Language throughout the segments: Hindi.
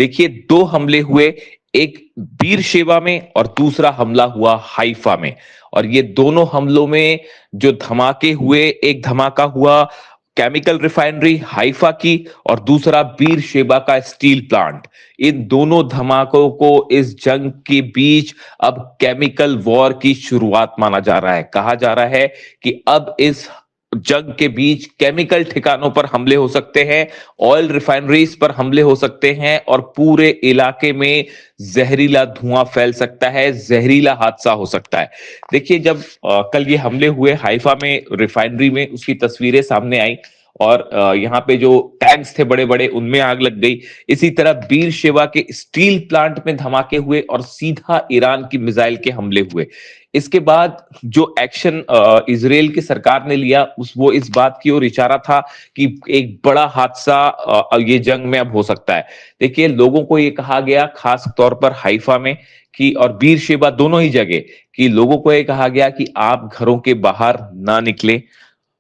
देखिए, 2 हमले हुए, एक बीरशेबा में और दूसरा हमला हुआ हाइफा में। और ये दोनों हमलों में जो धमाके हुए, एक धमाका हुआ केमिकल रिफाइनरी हाइफा की और दूसरा बीरशेबा का स्टील प्लांट। इन दोनों धमाकों को इस जंग के बीच अब केमिकल वॉर की शुरुआत माना जा रहा है। कहा जा रहा है कि अब इस जंग के बीच केमिकल ठिकानों पर हमले हो सकते हैं, ऑयल रिफाइनरीज पर हमले हो सकते हैं और पूरे इलाके में जहरीला धुआं फैल सकता है, जहरीला हादसा हो सकता है। देखिए, जब कल ये हमले हुए हाइफा में रिफाइनरी में, उसकी तस्वीरें सामने आई और यहाँ पे जो टैंक्स थे बड़े बड़े, उनमें आग लग गई। इसी तरह बीरशेबा के स्टील प्लांट में धमाके हुए और सीधा ईरान की मिसाइल के हमले हुए। इसके बाद जो एक्शन इजराइल की सरकार ने लिया, वो इस बात की ओर इशारा था कि एक बड़ा हादसा ये जंग में अब हो सकता है। देखिए, लोगों को ये कहा गया, खास तौर पर हाइफा में कि और बीरशेबा दोनों ही जगह, कि लोगों को ये कहा गया कि आप घरों के बाहर ना निकले,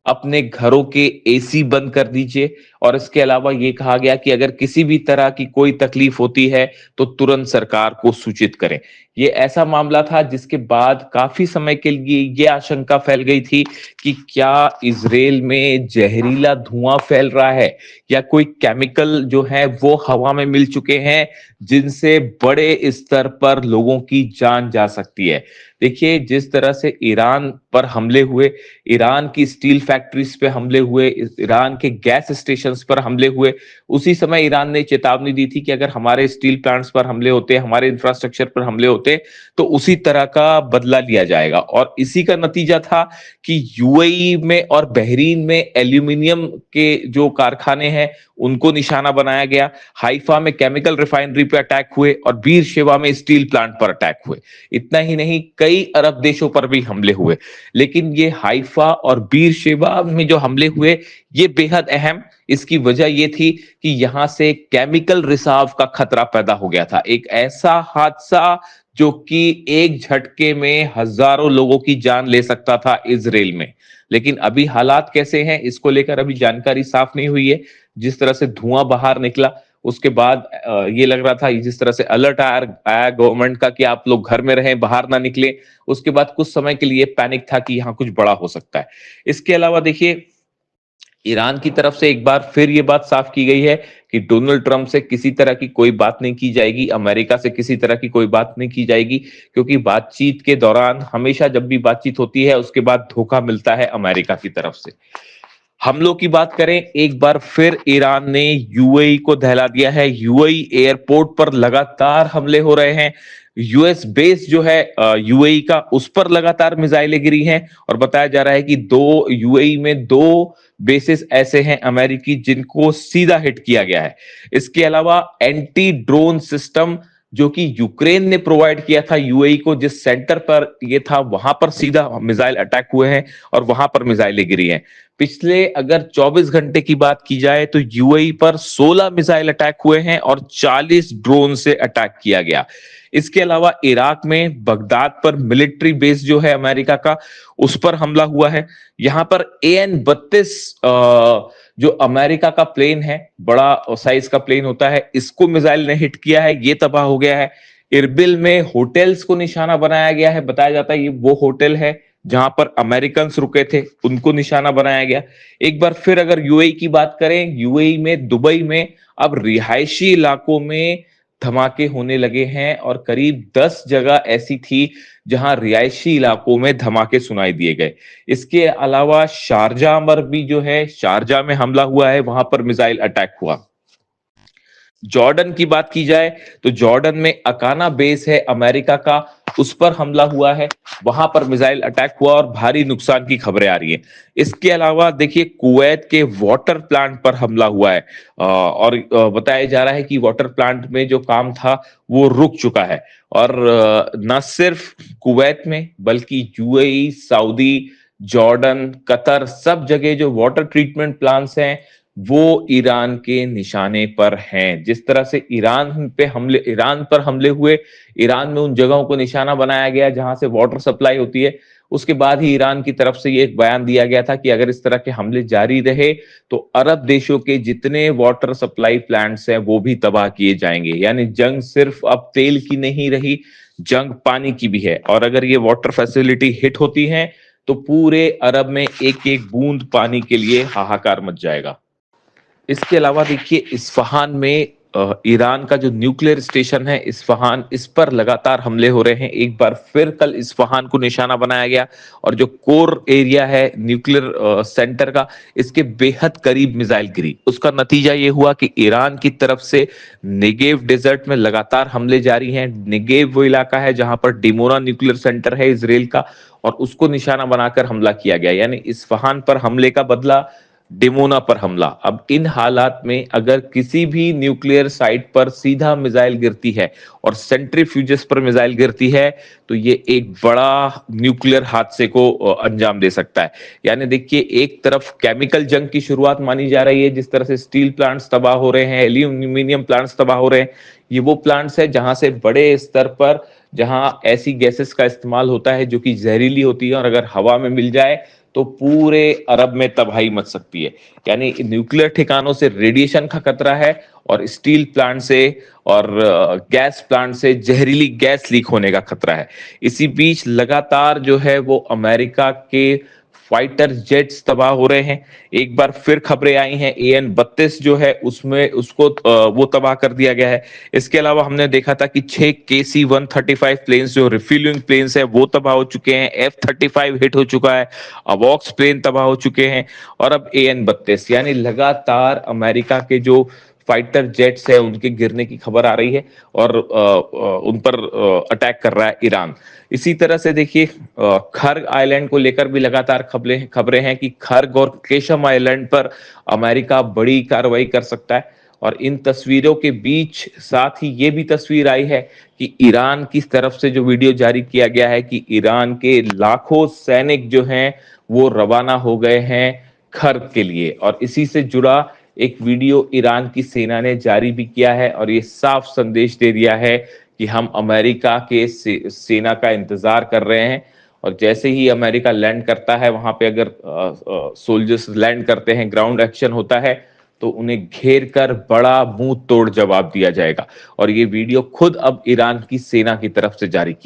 अपने घरों के एसी बंद कर दीजिए। और इसके अलावा ये कहा गया कि अगर किसी भी तरह की कोई तकलीफ होती है तो तुरंत सरकार को सूचित करें। ये ऐसा मामला था जिसके बाद काफी समय के लिए ये आशंका फैल गई थी कि क्या इजराइल में जहरीला धुआं फैल रहा है या कोई केमिकल जो है वो हवा में मिल चुके हैं जिनसे बड़े स्तर पर लोगों की जान जा सकती है। देखिए, जिस तरह से ईरान पर हमले हुए, ईरान की स्टील फैक्ट्रीज पे हमले हुए, ईरान के गैस स्टेशंस पर हमले हुए, उसी समय ईरान ने चेतावनी दी थी कि अगर हमारे स्टील प्लांट्स पर हमले होते, हमारे इंफ्रास्ट्रक्चर पर हमले होते, तो उसी तरह का बदला लिया जाएगा। और इसी का नतीजा था कि यूएई में और बहरीन में एल्यूमिनियम के जो कारखाने हैं उनको निशाना बनाया गया, हाइफा में केमिकल रिफाइनरी पे अटैक हुए और बीरशेबा में स्टील प्लांट पर अटैक हुए। इतना ही नहीं, कई अरब देशों पर भी हमले हुए। लेकिन ये हाइफा और बीरशेबा में जो हमले हुए, ये बेहद अहम, इसकी वजह ये थी कि यहां से केमिकल रिसाव का खतरा पैदा हो गया था। एक ऐसा हादसा जो कि एक झटके में हजारों लोगों की जान ले सकता था इजराइल में। लेकिन अभी हालात कैसे हैं, इसको लेकर अभी जानकारी साफ नहीं हुई है। जिस तरह से धुआं बाहर निकला, उसके बाद ये लग रहा था, जिस तरह से अलर्ट आया गवर्नमेंट का कि आप लोग घर में रहें, बाहर ना निकलें, उसके बाद कुछ समय के लिए पैनिक था कि यहाँ कुछ बड़ा हो सकता है। इसके अलावा देखिए, ईरान की तरफ से एक बार फिर ये बात साफ की गई है कि डोनाल्ड ट्रंप से किसी तरह की कोई बात नहीं की जाएगी, अमेरिका से किसी तरह की कोई बात नहीं की जाएगी, क्योंकि बातचीत के दौरान हमेशा जब भी बातचीत होती है उसके बाद धोखा मिलता है अमेरिका की तरफ से। हमलों की बात करें, एक बार फिर ईरान ने यूएई को दहला दिया है। यूएई एयरपोर्ट पर लगातार हमले हो रहे हैं। यूएस बेस जो है यूएई का, उस पर लगातार मिसाइलें गिरी हैं और बताया जा रहा है कि दो यूएई में 2 बेसिस ऐसे हैं अमेरिकी जिनको सीधा हिट किया गया है। इसके अलावा एंटी ड्रोन सिस्टम जो कि यूक्रेन ने प्रोवाइड किया था यूएई को, जिस सेंटर पर ये था वहां पर सीधा मिसाइल अटैक हुए हैं और वहां पर मिसाइलें गिरी हैं। पिछले अगर 24 घंटे की बात की जाए तो यूएई पर 16 मिसाइल अटैक हुए हैं और 40 ड्रोन से अटैक किया गया। इसके अलावा इराक में बगदाद पर मिलिट्री बेस जो है अमेरिका का, उस पर हमला हुआ है। यहां पर AN-32 जो अमेरिका का प्लेन है, बड़ा साइज का प्लेन होता है, इसको मिसाइल ने हिट किया है, ये तबाह हो गया है। इरबिल में होटल्स को निशाना बनाया गया है, बताया जाता है ये वो होटल है जहां पर अमेरिकन रुके थे, उनको निशाना बनाया गया। एक बार फिर अगर यूएई की बात करें, यूएई में दुबई में अब रिहायशी इलाकों में धमाके होने लगे हैं और करीब 10 जगह ऐसी थी जहां रिहायशी इलाकों में धमाके सुनाई दिए गए। इसके अलावा शारजाह पर भी जो है, शारजाह में हमला हुआ है, वहां पर मिसाइल अटैक हुआ। जॉर्डन की बात की जाए तो जॉर्डन में अकाना बेस है अमेरिका का, उस पर हमला हुआ है, वहां पर मिसाइल अटैक हुआ और भारी नुकसान की खबरें आ रही हैं। इसके अलावा देखिए, कुवैत के वाटर प्लांट पर हमला हुआ है और बताया जा रहा है कि वाटर प्लांट में जो काम था वो रुक चुका है। और न सिर्फ कुवैत में बल्कि यूएई, सऊदी, जॉर्डन, कतर, सब जगह जो वाटर ट्रीटमेंट प्लांट्स हैं वो ईरान के निशाने पर हैं। जिस तरह से ईरान पर हमले हुए, ईरान में उन जगहों को निशाना बनाया गया जहां से वाटर सप्लाई होती है, उसके बाद ही ईरान की तरफ से ये एक बयान दिया गया था कि अगर इस तरह के हमले जारी रहे तो अरब देशों के जितने वाटर सप्लाई प्लांट्स हैं वो भी तबाह किए जाएंगे। यानी जंग सिर्फ अब तेल की नहीं रही, जंग पानी की भी है। और अगर ये वाटर फैसिलिटी हिट होती है तो पूरे अरब में एक एक बूंद पानी के लिए हाहाकार मच जाएगा। इसके अलावा देखिए इस्फहान में ईरान का जो न्यूक्लियर स्टेशन है इस्फहान, इस पर लगातार हमले हो रहे हैं। एक बार फिर कल इस्फहान को निशाना बनाया गया और जो कोर एरिया है न्यूक्लियर सेंटर का, इसके बेहद करीब मिसाइल गिरी। उसका नतीजा ये हुआ कि ईरान की तरफ से नेगेव डेजर्ट में लगातार हमले जारी हैं। नेगेव वो इलाका है जहां पर डिमोना न्यूक्लियर सेंटर है इसराइल का, और उसको निशाना बनाकर हमला किया गया। यानी इस्फहान पर हमले का बदला, डिमोना पर हमला। अब इन हालात में अगर किसी भी न्यूक्लियर साइट पर सीधा मिसाइल गिरती है और सेंट्रीफ्यूजेस पर मिसाइल गिरती है तो ये एक बड़ा न्यूक्लियर हादसे को अंजाम दे सकता है। यानी देखिए एक तरफ केमिकल जंग की शुरुआत मानी जा रही है, जिस तरह से स्टील प्लांट्स तबाह हो रहे हैं, एल्यूमिनियम प्लांट्स तबाह हो रहे हैं। ये वो प्लांट्स है जहां से बड़े स्तर पर, जहां ऐसी गैसेस का इस्तेमाल होता है जो कि जहरीली होती है और अगर हवा में मिल जाए तो पूरे अरब में तबाही मच सकती है। यानी न्यूक्लियर ठिकानों से रेडिएशन का खतरा है और स्टील प्लांट से और गैस प्लांट से जहरीली गैस लीक होने का खतरा है। इसी बीच लगातार जो है वो अमेरिका के फाइटर जेट्स तबाह हो रहे हैं। एक बार फिर खबरें आई हैं AN-32 जो है उसमें उसको वो तबाह कर दिया गया है। इसके अलावा हमने देखा था कि 6 KC-135 प्लेन्स जो रिफ्यूलिंग प्लेन्स है वो तबाह हो चुके हैं। F-35 हिट हो चुका है, अवॉक्स प्लेन तबाह हो चुके हैं और अब AN-32। यानी लगातार अमेरिका के जो फाइटर जेट्स है उनके गिरने की खबर आ रही है और उन पर अटैक कर रहा है ईरान। इसी तरह से देखिए खर्ग आइलैंड को लेकर भी लगातार खबरें हैं कि खर्ग और केशम आइलैंड पर अमेरिका बड़ी कार्रवाई कर सकता है। और इन तस्वीरों के बीच साथ ही ये भी तस्वीर आई है कि ईरान की तरफ से जो वीडियो जारी किया गया है कि ईरान के लाखों सैनिक जो हैं वो रवाना हो गए हैं खर्ग के लिए। और इसी से जुड़ा एक वीडियो ईरान की सेना ने जारी भी किया है और ये साफ संदेश दे दिया है कि हम अमेरिका के सेना का इंतजार कर रहे हैं। और जैसे ही अमेरिका लैंड करता है वहां पे, अगर सोल्जर्स लैंड करते हैं, ग्राउंड एक्शन होता है, तो उन्हें घेर कर बड़ा मुंह तोड़ जवाब दिया जाएगा। और ये वीडियो खुद अब ईरान की सेना की तरफ से जारी किया